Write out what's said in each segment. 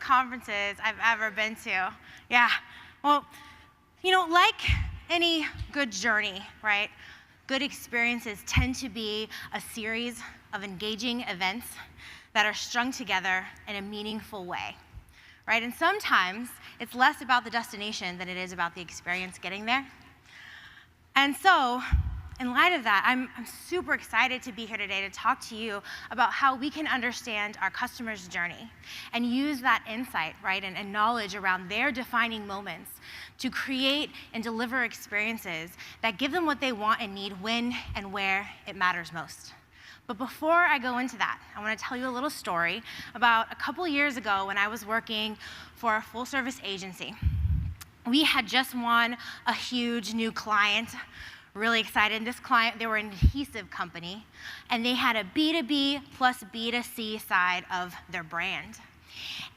conferences I've ever been to. Yeah, well, like any good journey, right? Good experiences tend to be a series of engaging events that are strung together in a meaningful way, right? And sometimes it's less about the destination than it is about the experience getting there. And so, in light of that, I'm super excited to be here today to talk to you about how we can understand our customers' journey and use that insight, right, and knowledge around their defining moments to create and deliver experiences that give them what they want and need when and where it matters most. But before I go into that, I want to tell you a little story about a couple years ago when I was working for a full-service agency. We had just won a huge new client. Really excited. This client, they were an adhesive company, and they had a B2B plus B2C side of their brand.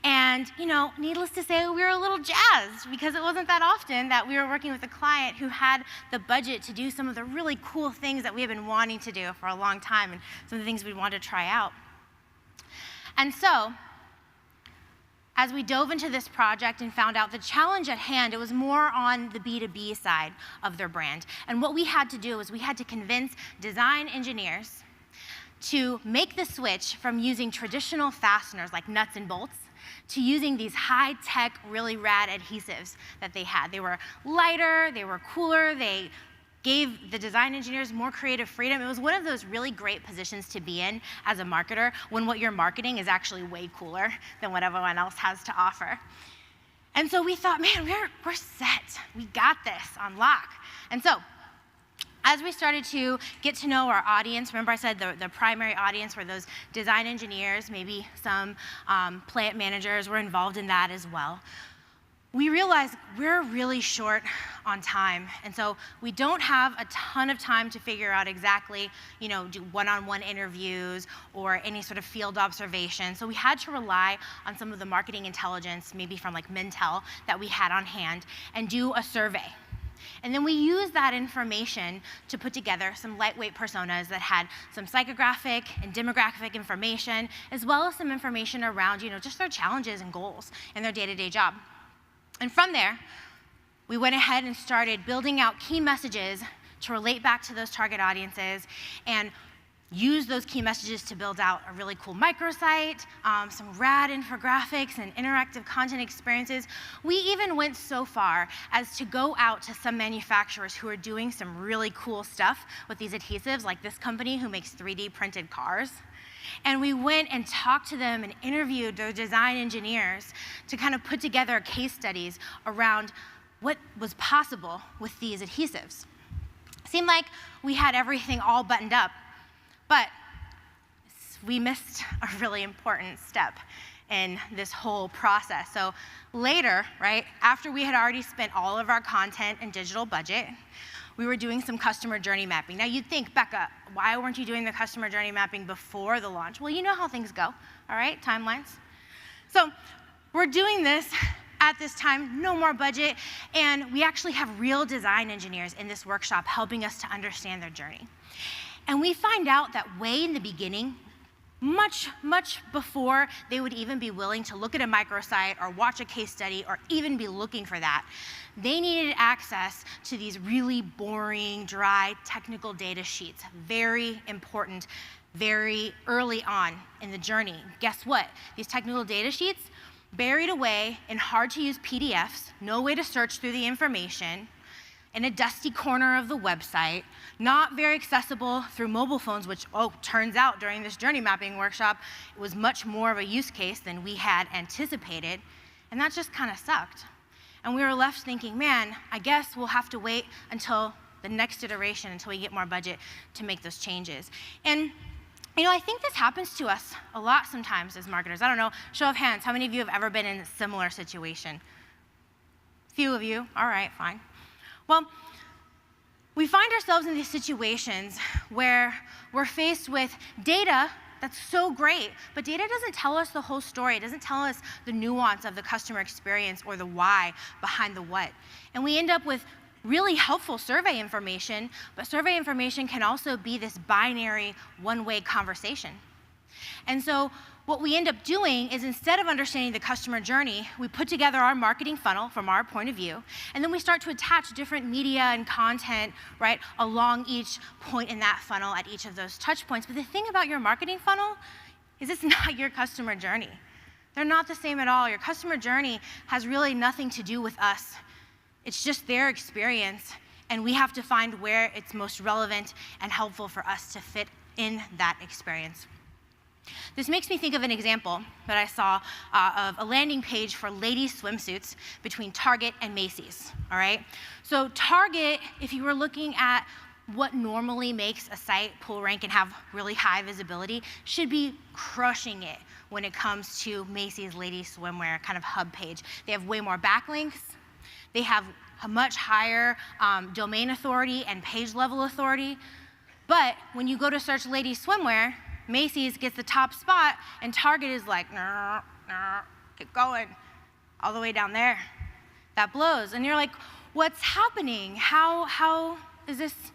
And, needless to say, we were a little jazzed because it wasn't that often that we were working with a client who had the budget to do some of the really cool things that we have been wanting to do for a long time and some of the things we wanted to try out. And so, as we dove into this project and found out the challenge at hand, it was more on the B2B side of their brand. And what we had to do was we had to convince design engineers to make the switch from using traditional fasteners like nuts and bolts to using these high-tech, really rad adhesives that they had. They were lighter, they were cooler, they gave the design engineers more creative freedom. It was one of those really great positions to be in as a marketer when what you're marketing is actually way cooler than what everyone else has to offer. And so we thought, man, we're set. We got this on lock. And so as we started to get to know our audience, remember I said the primary audience were those design engineers, maybe some plant managers were involved in that as well. We realized we're really short on time, and so we don't have a ton of time to figure out exactly, do one-on-one interviews or any sort of field observation. So we had to rely on some of the marketing intelligence, maybe from like Mintel, that we had on hand, and do a survey. And then we used that information to put together some lightweight personas that had some psychographic and demographic information, as well as some information around, just their challenges and goals in their day-to-day job. And from there, we went ahead and started building out key messages to relate back to those target audiences and use those key messages to build out a really cool microsite, some rad infographics and interactive content experiences. We even went so far as to go out to some manufacturers who are doing some really cool stuff with these adhesives, like this company who makes 3D printed cars. And we went and talked to them and interviewed their design engineers to kind of put together case studies around what was possible with these adhesives. Seemed like we had everything all buttoned up, but we missed a really important step in this whole process. So later, right, after we had already spent all of our content and digital budget, we were doing some customer journey mapping. Now you'd think, Becca, why weren't you doing the customer journey mapping before the launch? Well, you know how things go, all right, timelines. So we're doing this at this time, no more budget, and we actually have real design engineers in this workshop helping us to understand their journey. And we find out that way in the beginning, much before they would even be willing to look at a microsite or watch a case study or even be looking for that, they needed access to these really boring, dry, technical data sheets, very important, very early on in the journey. Guess what? These technical data sheets, buried away in hard-to-use PDFs, no way to search through the information, in a dusty corner of the website, not very accessible through mobile phones, which, turns out during this journey mapping workshop, it was much more of a use case than we had anticipated, and that just kind of sucked. And we were left thinking, man, I guess we'll have to wait until the next iteration, until we get more budget to make those changes. And I think this happens to us a lot sometimes as marketers. I don't know, show of hands, how many of you have ever been in a similar situation? Few of you, all right, fine. Well, we find ourselves in these situations where we're faced with data that's so great, but data doesn't tell us the whole story. It doesn't tell us the nuance of the customer experience or the why behind the what. And we end up with really helpful survey information, but survey information can also be this binary one-way conversation. And so what we end up doing is instead of understanding the customer journey, we put together our marketing funnel from our point of view, and then we start to attach different media and content, right, along each point in that funnel at each of those touch points. But the thing about your marketing funnel is it's not your customer journey. They're not the same at all. Your customer journey has really nothing to do with us. It's just their experience, and we have to find where it's most relevant and helpful for us to fit in that experience. This makes me think of an example that I saw of a landing page for ladies' swimsuits between Target and Macy's, all right? So Target, if you were looking at what normally makes a site pull rank and have really high visibility, should be crushing it when it comes to Macy's ladies swimwear kind of hub page. They have way more backlinks. They have a much higher domain authority and page level authority. But when you go to search ladies swimwear, Macy's gets the top spot, and Target is like, nah, keep going, all the way down there. That blows. And you're like, what's happening? How is this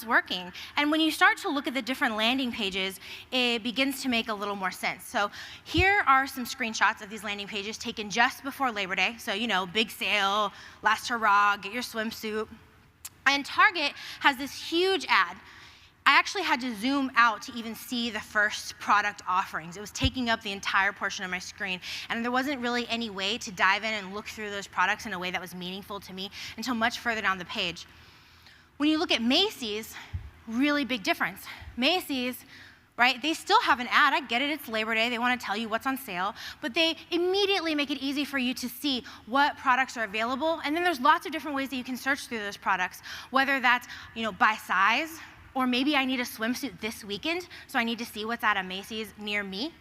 working? And when you start to look at the different landing pages, it begins to make a little more sense. So here are some screenshots of these landing pages taken just before Labor Day. So, you know, big sale, last hurrah, get your swimsuit. And Target has this huge ad. I actually had to zoom out to even see the first product offerings. It was taking up the entire portion of my screen, and there wasn't really any way to dive in and look through those products in a way that was meaningful to me until much further down the page. When you look at Macy's, really big difference. Macy's, right, they still have an ad. I get it, it's Labor Day. They want to tell you what's on sale, but they immediately make it easy for you to see what products are available, and then there's lots of different ways that you can search through those products, whether that's, you know, by size, or maybe I need a swimsuit this weekend, so I need to see what's at a Macy's near me.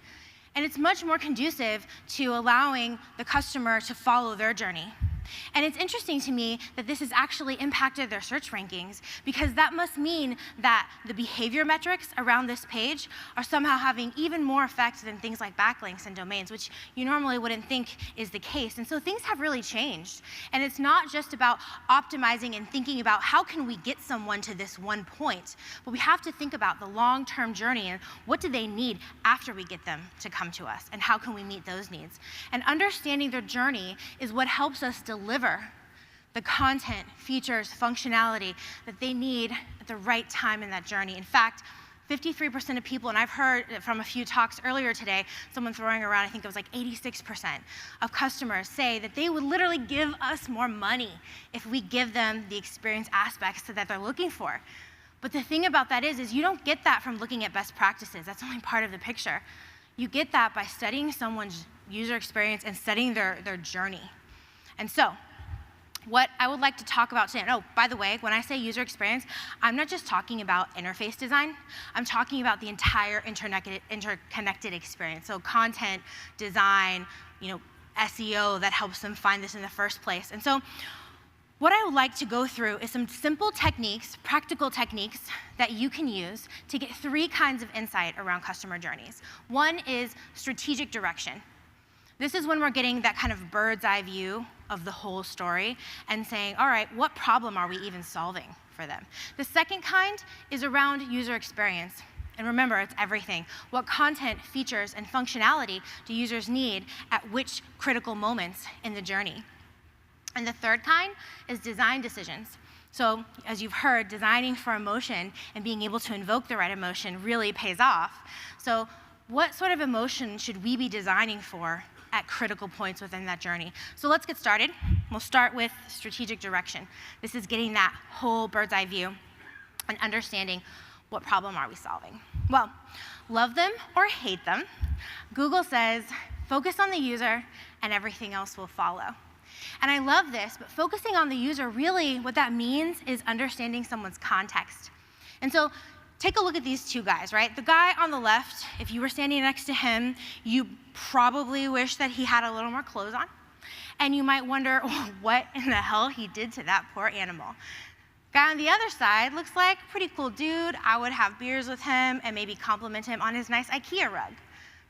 And it's much more conducive to allowing the customer to follow their journey. And it's interesting to me that this has actually impacted their search rankings, because that must mean that the behavior metrics around this page are somehow having even more effect than things like backlinks and domains, which you normally wouldn't think is the case. And so things have really changed. And it's not just about optimizing and thinking about how can we get someone to this one point, but we have to think about the long-term journey and what do they need after we get them to come to us, and how can we meet those needs. And understanding their journey is what helps us deliver the content, features, functionality that they need at the right time in that journey. In fact, 53% of people, and I've heard from a few talks earlier today, someone throwing around, I think it was like 86% of customers say that they would literally give us more money if we give them the experience aspects that they're looking for. But the thing about that is you don't get that from looking at best practices. That's only part of the picture. You get that by studying someone's user experience and studying their journey. And so, what I would like to talk about today, oh, by the way, when I say user experience, I'm not just talking about interface design. I'm talking about the entire interconnected experience. So content, design, SEO that helps them find this in the first place. And so what I would like to go through is some simple techniques, practical techniques that you can use to get 3 kinds of insight around customer journeys. One is strategic direction. This is when we're getting that kind of bird's eye view of the whole story and saying, all right, what problem are we even solving for them? The second kind is around user experience. And remember, it's everything. What content, features, and functionality do users need at which critical moments in the journey? And the third kind is design decisions. So as you've heard, designing for emotion and being able to invoke the right emotion really pays off. So what sort of emotion should we be designing for at critical points within that journey? So let's get started. We'll start with strategic direction. This is getting that whole bird's eye view and understanding what problem are we solving. Well, love them or hate them, Google says, focus on the user and everything else will follow. And I love this, but focusing on the user, really what that means is understanding someone's context. And so take a look at these 2 guys, right? The guy on the left, if you were standing next to him, you probably wish that he had a little more clothes on. And you might wonder what in the hell he did to that poor animal. Guy on the other side looks like a pretty cool dude. I would have beers with him and maybe compliment him on his nice IKEA rug.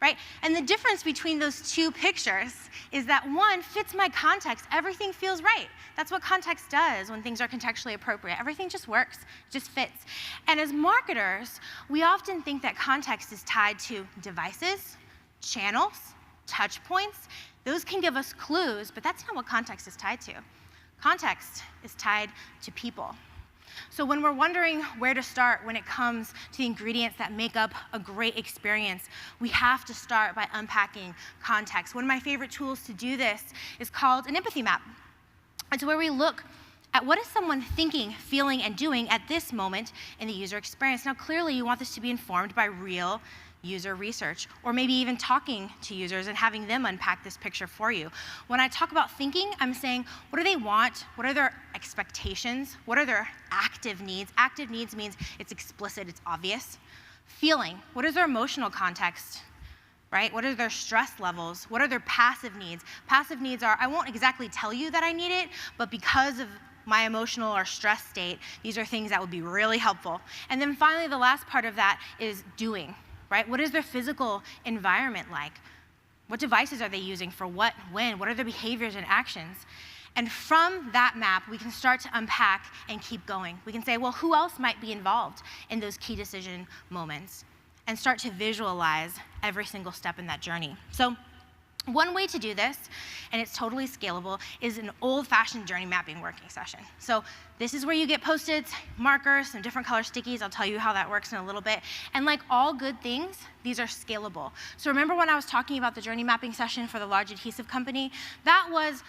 right? And the difference between those two pictures is that one fits my context. Everything feels right. That's what context does when things are contextually appropriate. Everything just works, just fits. And as marketers, we often think that context is tied to devices, channels, touch points. Those can give us clues, but that's not what context is tied to. Context is tied to people. So when we're wondering where to start when it comes to the ingredients that make up a great experience, we have to start by unpacking context. One of my favorite tools to do this is called an empathy map. It's where we look at what is someone thinking, feeling, and doing at this moment in the user experience. Now, clearly, you want this to be informed by real user research, or maybe even talking to users and having them unpack this picture for you. When I talk about thinking, I'm saying, what do they want? What are their expectations? What are their active needs? Active needs means it's explicit, it's obvious. Feeling, what is their emotional context? Right? What are their stress levels? What are their passive needs? Passive needs are, I won't exactly tell you that I need it, but because of my emotional or stress state, these are things that would be really helpful. And then finally, the last part of that is doing. Right? What is their physical environment like? What devices are they using for what, when? What are their behaviors and actions? And from that map, we can start to unpack and keep going. We can say, well, who else might be involved in those key decision moments? And start to visualize every single step in that journey. So one way to do this, and it's totally scalable, is an old-fashioned journey mapping working session. So this is where you get Post-its, markers, some different color stickies. I'll tell you how that works in a little bit. And like all good things, these are scalable. So remember when I was talking about the journey mapping session for the large adhesive company? That was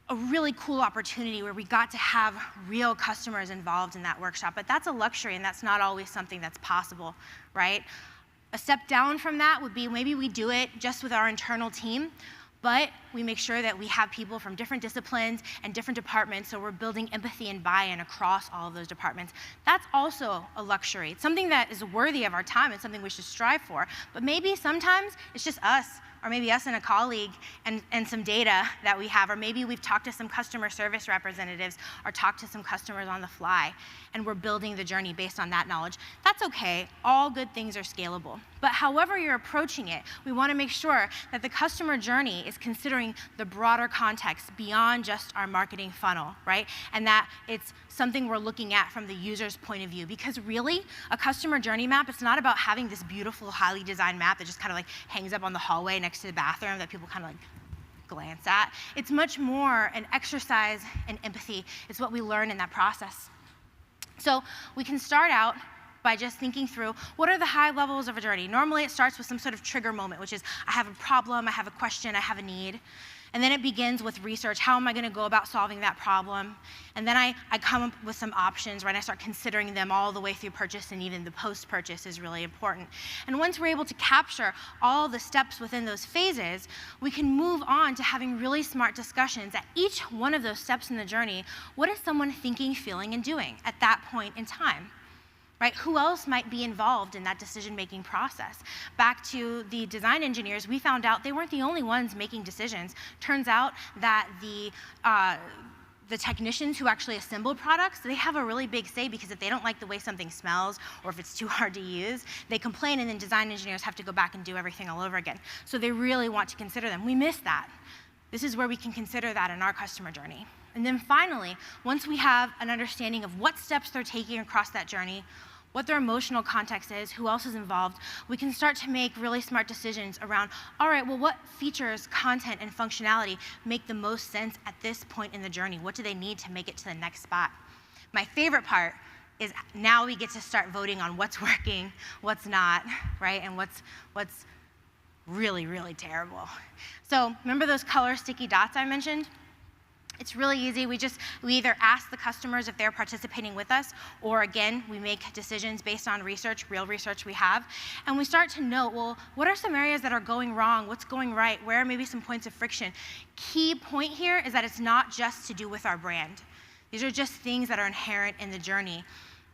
a really cool opportunity where we got to have real customers involved in that workshop. But that's a luxury, and that's not always something that's possible, right? A step down from that would be maybe we do it just with our internal team, but we make sure that we have people from different disciplines and different departments, so we're building empathy and buy-in across all of those departments. That's also a luxury. It's something that is worthy of our time and something we should strive for, but maybe sometimes it's just us, or maybe us and a colleague and some data that we have, or maybe we've talked to some customer service representatives or talked to some customers on the fly, and we're building the journey based on that knowledge. That's okay. All good things are scalable. But however you're approaching it, we want to make sure that the customer journey is considering the broader context beyond just our marketing funnel, right? And that it's something we're looking at from the user's point of view. Because really, a customer journey map, it's not about having this beautiful, highly designed map that just kind of like hangs up on the hallway next to the bathroom that people kind of like glance at. It's much more an exercise in empathy. It's what we learn in that process. So we can start out by just thinking through what are the high levels of a journey. Normally it starts with some sort of trigger moment, which is I have a problem, I have a question, I have a need. And then it begins with research. How am I going to go about solving that problem? And then I come up with some options, right? I start considering them all the way through purchase, and even the post-purchase is really important. And once we're able to capture all the steps within those phases, we can move on to having really smart discussions at each one of those steps in the journey. What is someone thinking, feeling, and doing at that point in time? Right? Who else might be involved in that decision-making process? Back to the design engineers, we found out they weren't the only ones making decisions. Turns out that the technicians who actually assemble products, they have a really big say, because if they don't like the way something smells or if it's too hard to use, they complain, and then design engineers have to go back and do everything all over again. So they really want to consider them. We miss that. This is where we can consider that in our customer journey. And then finally, once we have an understanding of what steps they're taking across that journey, what their emotional context is, who else is involved, we can start to make really smart decisions around, all right, well, what features, content, and functionality make the most sense at this point in the journey? What do they need to make it to the next spot? My favorite part is now we get to start voting on what's working, what's not, right? And what's really, really terrible. So remember those color sticky dots I mentioned? It's really easy. We either ask the customers if they're participating with us, or again, we make decisions based on research, real research we have, and we start to note, well, what are some areas that are going wrong? What's going right? Where are maybe some points of friction? Key point here is that it's not just to do with our brand. These are just things that are inherent in the journey.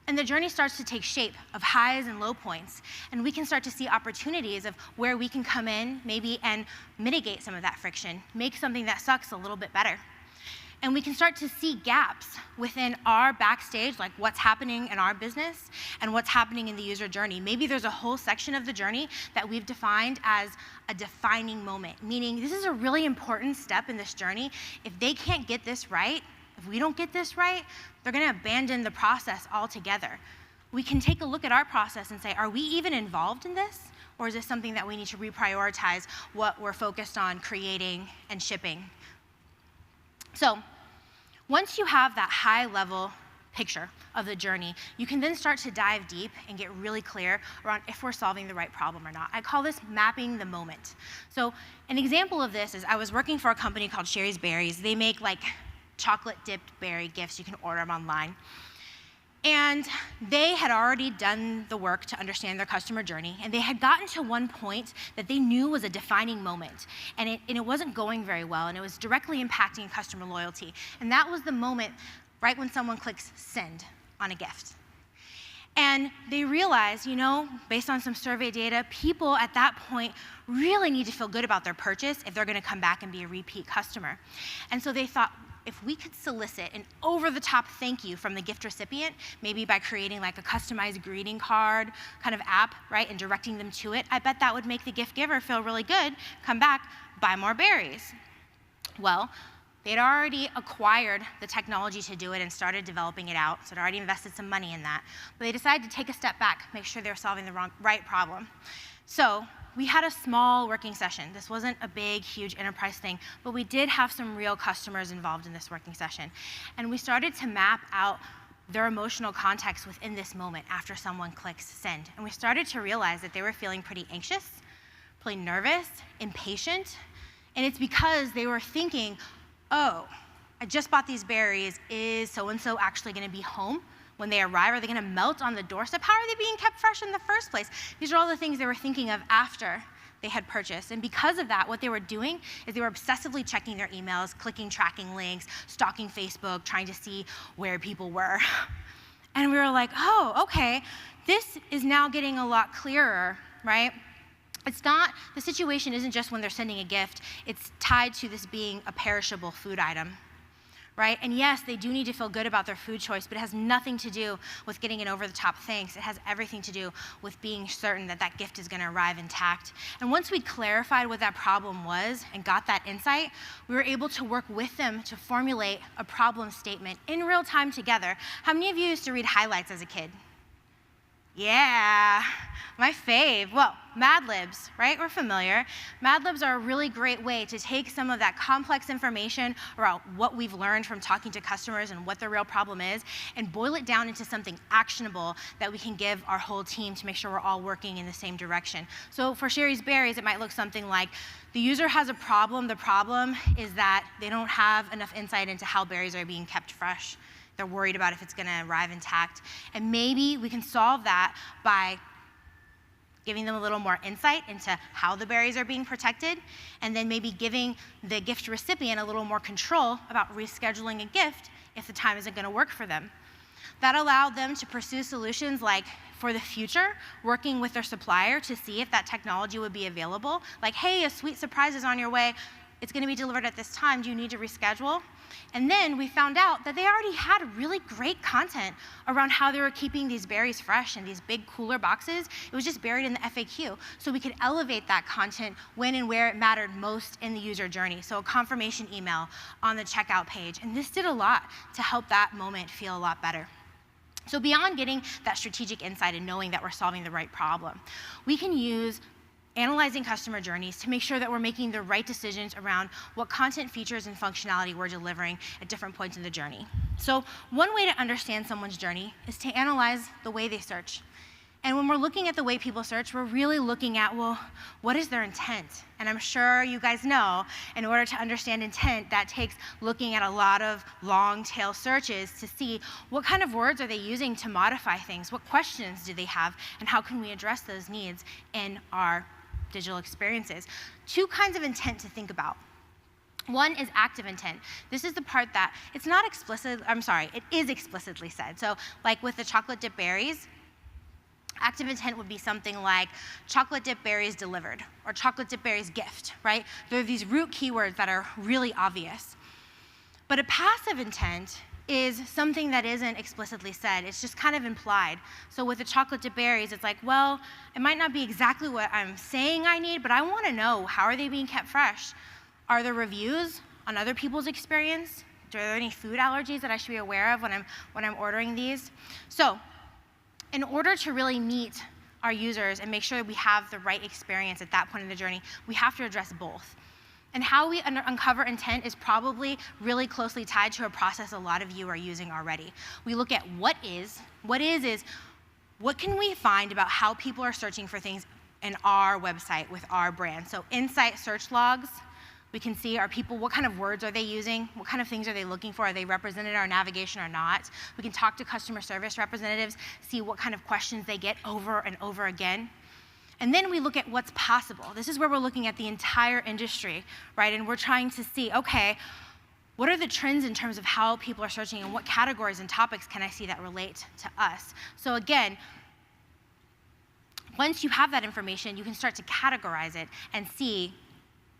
And the journey starts to take shape of highs and low points, and we can start to see opportunities of where we can come in maybe and mitigate some of that friction, make something that sucks a little bit better. And we can start to see gaps within our backstage, like what's happening in our business and what's happening in the user journey. Maybe there's a whole section of the journey that we've defined as a defining moment, meaning this is a really important step in this journey. If they can't get this right, if we don't get this right, they're gonna abandon the process altogether. We can take a look at our process and say, are we even involved in this? Or is this something that we need to reprioritize what we're focused on creating and shipping? So once you have that high level picture of the journey, you can then start to dive deep and get really clear around if we're solving the right problem or not. I call this mapping the moment. So an example of this is I was working for a company called Sherry's Berries. They make like chocolate dipped berry gifts. You can order them online. And they had already done the work to understand their customer journey, and they had gotten to one point that they knew was a defining moment, and it wasn't going very well, and it was directly impacting customer loyalty. And that was the moment right when someone clicks send on a gift. And they realized, based on some survey data, people at that point really need to feel good about their purchase if they're gonna come back and be a repeat customer. And so they thought, if we could solicit an over-the-top thank you from the gift recipient, maybe by creating like a customized greeting card kind of app, right, and directing them to it, I bet that would make the gift giver feel really good, come back, buy more berries. Well, they'd already acquired the technology to do it and started developing it out, so they'd already invested some money in that. But they decided to take a step back, make sure they were solving the right problem. So we had a small working session. This wasn't a big, huge enterprise thing, but we did have some real customers involved in this working session. And we started to map out their emotional context within this moment after someone clicks send. And we started to realize that they were feeling pretty anxious, pretty nervous, impatient. And it's because they were thinking, oh, I just bought these berries. Is so-and-so actually gonna be home when they arrive? Are they gonna melt on the doorstep? How are they being kept fresh in the first place? These are all the things they were thinking of after they had purchased. And because of that, what they were doing is they were obsessively checking their emails, clicking tracking links, stalking Facebook, trying to see where people were. And we were like, oh, okay, this is now getting a lot clearer, right? The situation isn't just when they're sending a gift, it's tied to this being a perishable food item. Right? And yes, they do need to feel good about their food choice, but it has nothing to do with getting an over-the-top thanks. It has everything to do with being certain that that gift is going to arrive intact. And once we clarified what that problem was and got that insight, we were able to work with them to formulate a problem statement in real time together. How many of you used to read highlights as a kid? Yeah, my fave. Well, Mad Libs, right? We're familiar. Mad Libs are a really great way to take some of that complex information about what we've learned from talking to customers and what the real problem is and boil it down into something actionable that we can give our whole team to make sure we're all working in the same direction. So for Sherry's Berries, it might look something like, the user has a problem. The problem is that they don't have enough insight into how berries are being kept fresh. They're worried about if it's gonna arrive intact. And maybe we can solve that by giving them a little more insight into how the berries are being protected, and then maybe giving the gift recipient a little more control about rescheduling a gift if the time isn't gonna work for them. That allowed them to pursue solutions like, for the future, working with their supplier to see if that technology would be available. Like, hey, a sweet surprise is on your way. It's gonna be delivered at this time. Do you need to reschedule? And then we found out that they already had really great content around how they were keeping these berries fresh in these big cooler boxes. It was just buried in the FAQ. So we could elevate that content when and where it mattered most in the user journey. So a confirmation email on the checkout page. And this did a lot to help that moment feel a lot better. So beyond getting that strategic insight and knowing that we're solving the right problem, we can use analyzing customer journeys to make sure that we're making the right decisions around what content, features, and functionality we're delivering at different points in the journey. So one way to understand someone's journey is to analyze the way they search. And when we're looking at the way people search, we're really looking at, well, what is their intent? And I'm sure you guys know, in order to understand intent, that takes looking at a lot of long tail searches to see what kind of words are they using to modify things, what questions do they have, and how can we address those needs in our digital experiences. Two kinds of intent to think about. One is active intent. This is the part that it is explicitly said. So like with the chocolate dip berries, active intent would be something like chocolate dip berries delivered or chocolate dip berries gift, right? There are these root keywords that are really obvious. But a passive intent is something that isn't explicitly said. It's just kind of implied. So with the chocolate dip berries, it's like, well, it might not be exactly what I'm saying I need, but I want to know, how are they being kept fresh? Are there reviews on other people's experience? Are there any food allergies that I should be aware of when I'm ordering these? So in order to really meet our users and make sure that we have the right experience at that point in the journey, we have to address both. And how we uncover intent is probably really closely tied to a process a lot of you are using already. We look at what is what can we find about how people are searching for things in our website with our brand. So insight search logs, we can see what kind of words are they using, what kind of things are they looking for, are they represented in our navigation or not. We can talk to customer service representatives, see what kind of questions they get over and over again. And then we look at what's possible. This is where we're looking at the entire industry, right? And we're trying to see, okay, what are the trends in terms of how people are searching, and what categories and topics can I see that relate to us? So again, once you have that information, you can start to categorize it and see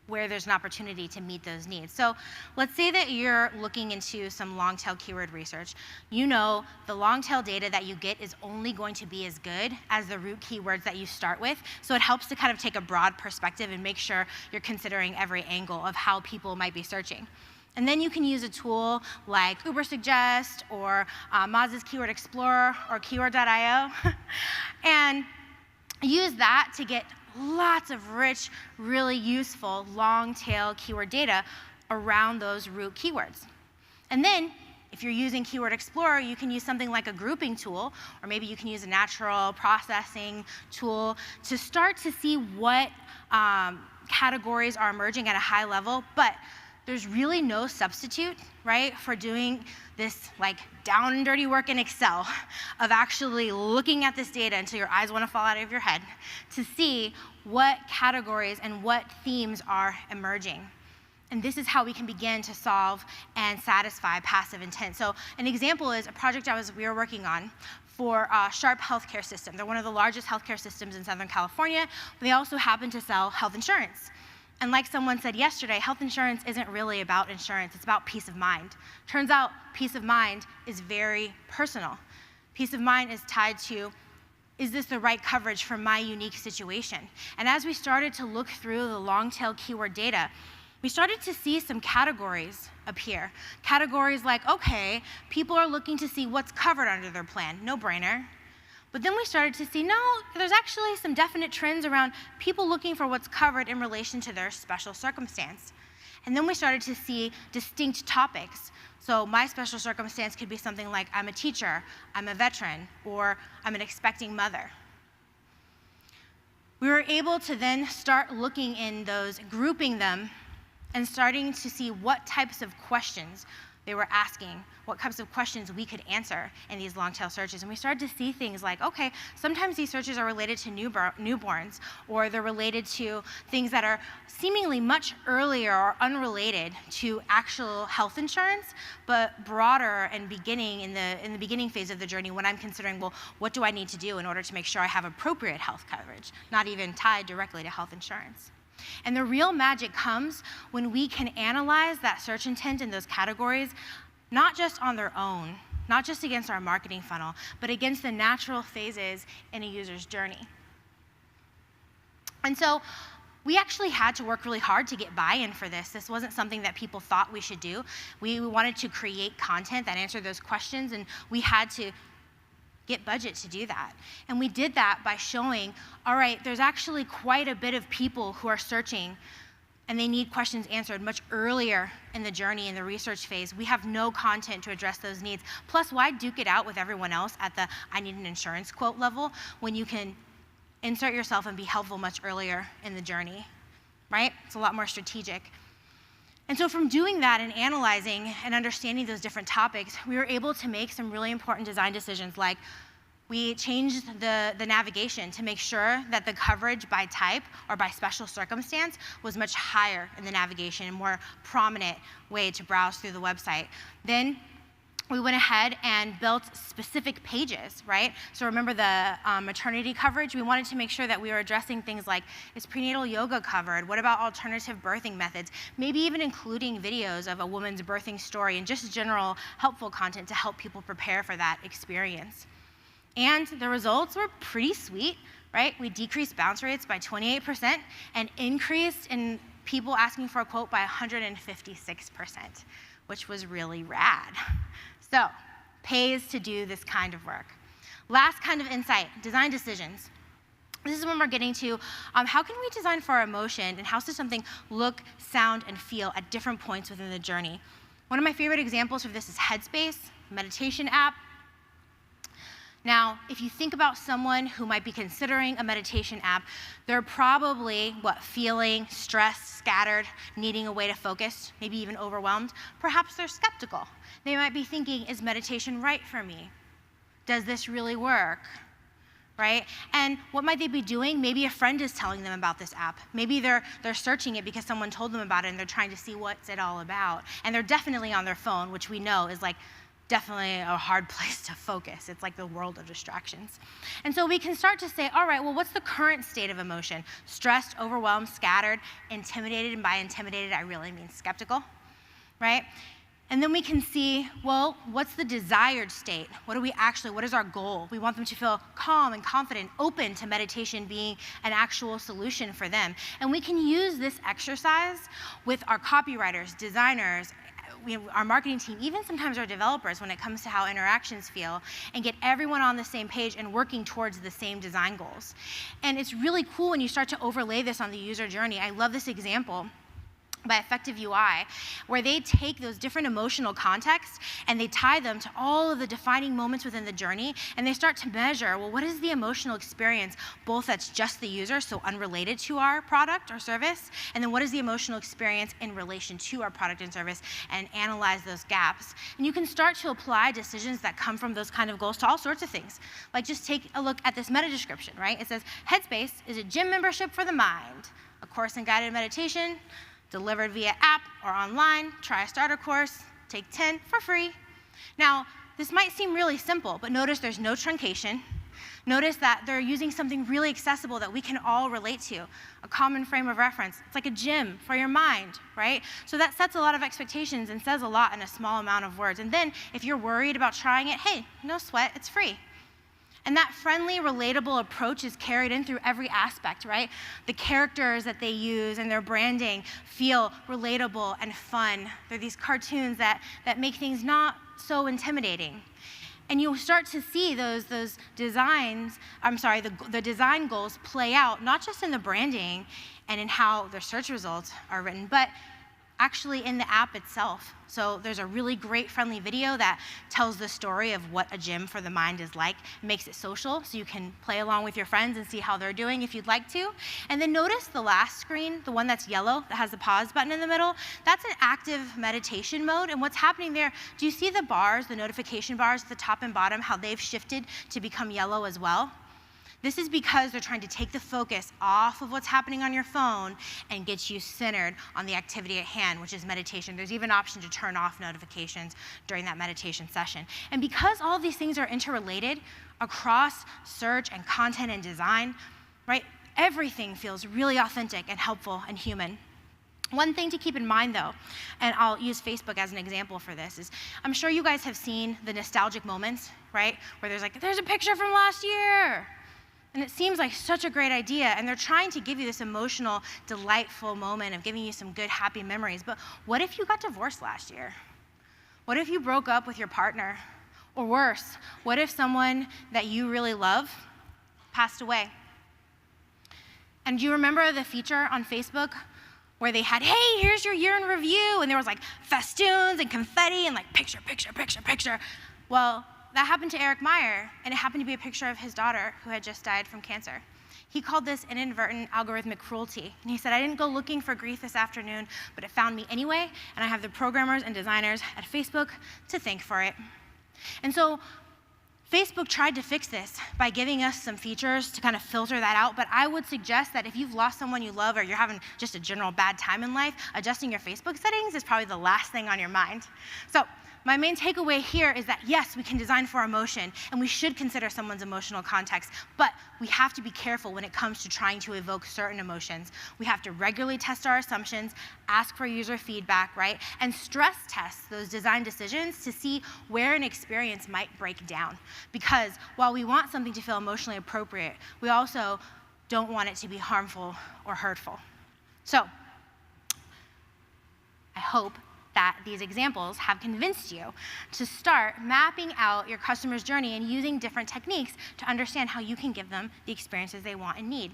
where there's an opportunity to meet those needs. So let's say that you're looking into some long-tail keyword research. You know the long-tail data that you get is only going to be as good as the root keywords that you start with. So it helps to kind of take a broad perspective and make sure you're considering every angle of how people might be searching. And then you can use a tool like Ubersuggest or Moz's Keyword Explorer or Keyword.io and use that to get lots of rich, really useful, long-tail keyword data around those root keywords. And then, if you're using Keyword Explorer, you can use something like a grouping tool, or maybe you can use a natural processing tool to start to see what categories are emerging at a high level, but there's really no substitute, right, for doing this like down and dirty work in Excel of actually looking at this data until your eyes want to fall out of your head to see what categories and what themes are emerging. And this is how we can begin to solve and satisfy passive intent. So an example is a project we were working on for Sharp Healthcare System. They're one of the largest healthcare systems in Southern California, but they also happen to sell health insurance. And like someone said yesterday, health insurance isn't really about insurance, it's about peace of mind. Turns out peace of mind is very personal. Peace of mind is tied to, is this the right coverage for my unique situation? And as we started to look through the long-tail keyword data, we started to see some categories appear. Categories like, okay, people are looking to see what's covered under their plan, no brainer. But then we started to see, no, there's actually some definite trends around people looking for what's covered in relation to their special circumstance. And then we started to see distinct topics. So my special circumstance could be something like, I'm a teacher, I'm a veteran, or I'm an expecting mother. We were able to then start looking in those, grouping them, and starting to see what types of questions they were asking, what types of questions we could answer in these long-tail searches. And we started to see things like, okay, sometimes these searches are related to newborns, or they're related to things that are seemingly much earlier or unrelated to actual health insurance, but broader and beginning in the beginning phase of the journey when I'm considering, well, what do I need to do in order to make sure I have appropriate health coverage, not even tied directly to health insurance. And the real magic comes when we can analyze that search intent in those categories, not just on their own, not just against our marketing funnel, but against the natural phases in a user's journey. And so we actually had to work really hard to get buy-in for this. This wasn't something that people thought we should do. We wanted to create content that answered those questions, and we had to get budget to do that. And we did that by showing, all right, there's actually quite a bit of people who are searching and they need questions answered much earlier in the journey, in the research phase. We have no content to address those needs. Plus, why duke it out with everyone else at the I need an insurance quote level when you can insert yourself and be helpful much earlier in the journey, right? It's a lot more strategic. And so from doing that and analyzing and understanding those different topics, we were able to make some really important design decisions, like we changed the navigation to make sure that the coverage by type or by special circumstance was much higher in the navigation, a more prominent way to browse through the website. Then we went ahead and built specific pages, right? So remember the maternity coverage? We wanted to make sure that we were addressing things like, is prenatal yoga covered? What about alternative birthing methods? Maybe even including videos of a woman's birthing story and just general helpful content to help people prepare for that experience. And the results were pretty sweet, right? We decreased bounce rates by 28% and increased in people asking for a quote by 156%, which was really rad. So, pays to do this kind of work. Last kind of insight, design decisions. This is when we're getting to how can we design for our emotion and how does something look, sound, and feel at different points within the journey. One of my favorite examples of this is Headspace, meditation app. Now, if you think about someone who might be considering a meditation app, they're probably, feeling stressed, scattered, needing a way to focus, maybe even overwhelmed. Perhaps they're skeptical. They might be thinking, is meditation right for me? Does this really work? Right? And what might they be doing? Maybe a friend is telling them about this app. Maybe they're searching it because someone told them about it and they're trying to see what's it all about. And they're definitely on their phone, which we know is definitely a hard place to focus. It's like the world of distractions. And so we can start to say, all right, well, what's the current state of emotion? Stressed, overwhelmed, scattered, intimidated, and by intimidated, I really mean skeptical, right? And then we can see, well, what's the desired state? What is our goal? We want them to feel calm and confident, open to meditation being an actual solution for them. And we can use this exercise with our copywriters, designers, our marketing team, even sometimes our developers when it comes to how interactions feel, and get everyone on the same page and working towards the same design goals. And it's really cool when you start to overlay this on the user journey. I love this example by Effective UI, where they take those different emotional contexts and they tie them to all of the defining moments within the journey, and they start to measure, well, what is the emotional experience, both that's just the user, so unrelated to our product or service, and then what is the emotional experience in relation to our product and service, and analyze those gaps. And you can start to apply decisions that come from those kind of goals to all sorts of things. Like just take a look at this meta description, right? It says, Headspace is a gym membership for the mind, a course in guided meditation, delivered via app or online. Try a starter course, take 10 for free. Now, this might seem really simple, but notice there's no truncation. Notice that they're using something really accessible that we can all relate to, a common frame of reference. It's like a gym for your mind, right? So that sets a lot of expectations and says a lot in a small amount of words. And then if you're worried about trying it, hey, no sweat, it's free. And that friendly, relatable approach is carried in through every aspect, right? The characters that they use and their branding feel relatable and fun. They're these cartoons that make things not so intimidating. And you'll start to see the design goals play out, not just in the branding and in how their search results are written, but actually in the app itself. So there's a really great friendly video that tells the story of what a gym for the mind is like, makes it social, so you can play along with your friends and see how they're doing if you'd like to. And then notice the last screen, the one that's yellow, that has the pause button in the middle. That's an active meditation mode, and what's happening there, do you see the bars, the notification bars at the top and bottom, how they've shifted to become yellow as well? This is because they're trying to take the focus off of what's happening on your phone and get you centered on the activity at hand, which is meditation. There's even an option to turn off notifications during that meditation session. And because all of these things are interrelated across search and content and design, right, everything feels really authentic and helpful and human. One thing to keep in mind, though, and I'll use Facebook as an example for this, is I'm sure you guys have seen the nostalgic moments, right, where there's a picture from last year. And it seems like such a great idea, and they're trying to give you this emotional, delightful moment of giving you some good, happy memories. But what if you got divorced last year? What if you broke up with your partner? Or worse, what if someone that you really love passed away? And do you remember the feature on Facebook where they had, hey, here's your year in review, and there was festoons and confetti and picture, picture, picture, picture. Well, that happened to Eric Meyer, and it happened to be a picture of his daughter who had just died from cancer. He called this inadvertent algorithmic cruelty. And he said, I didn't go looking for grief this afternoon, but it found me anyway, and I have the programmers and designers at Facebook to thank for it. And so Facebook tried to fix this by giving us some features to kind of filter that out, but I would suggest that if you've lost someone you love or you're having just a general bad time in life, adjusting your Facebook settings is probably the last thing on your mind. So my main takeaway here is that yes, we can design for emotion, and we should consider someone's emotional context, but we have to be careful when it comes to trying to evoke certain emotions. We have to regularly test our assumptions, ask for user feedback, right? And stress test those design decisions to see where an experience might break down. Because while we want something to feel emotionally appropriate, we also don't want it to be harmful or hurtful. So, I hope that these examples have convinced you to start mapping out your customer's journey and using different techniques to understand how you can give them the experiences they want and need.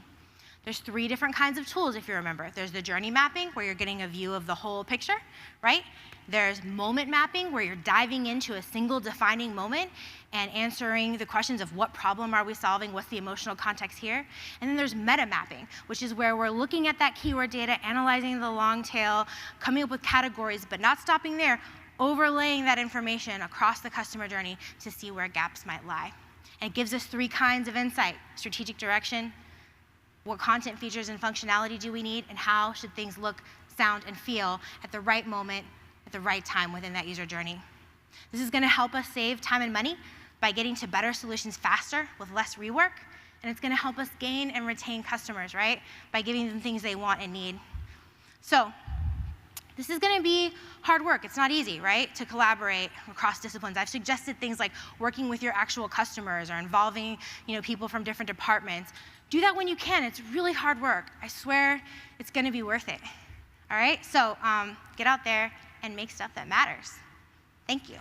There's 3 different kinds of tools, if you remember. There's the journey mapping, where you're getting a view of the whole picture, right? There's moment mapping, where you're diving into a single defining moment and answering the questions of what problem are we solving, what's the emotional context here. And then there's meta mapping, which is where we're looking at that keyword data, analyzing the long tail, coming up with categories, but not stopping there, overlaying that information across the customer journey to see where gaps might lie. And it gives us 3 kinds of insight: strategic direction, what content features and functionality do we need, and how should things look, sound, and feel at the right moment, at the right time within that user journey. This is going to help us save time and money by getting to better solutions faster with less rework, and it's going to help us gain and retain customers, right, by giving them things they want and need. So this is going to be hard work. It's not easy, right, to collaborate across disciplines. I've suggested things like working with your actual customers or involving, people from different departments. Do that when you can. It's really hard work. I swear it's going to be worth it. All right? So get out there and make stuff that matters. Thank you.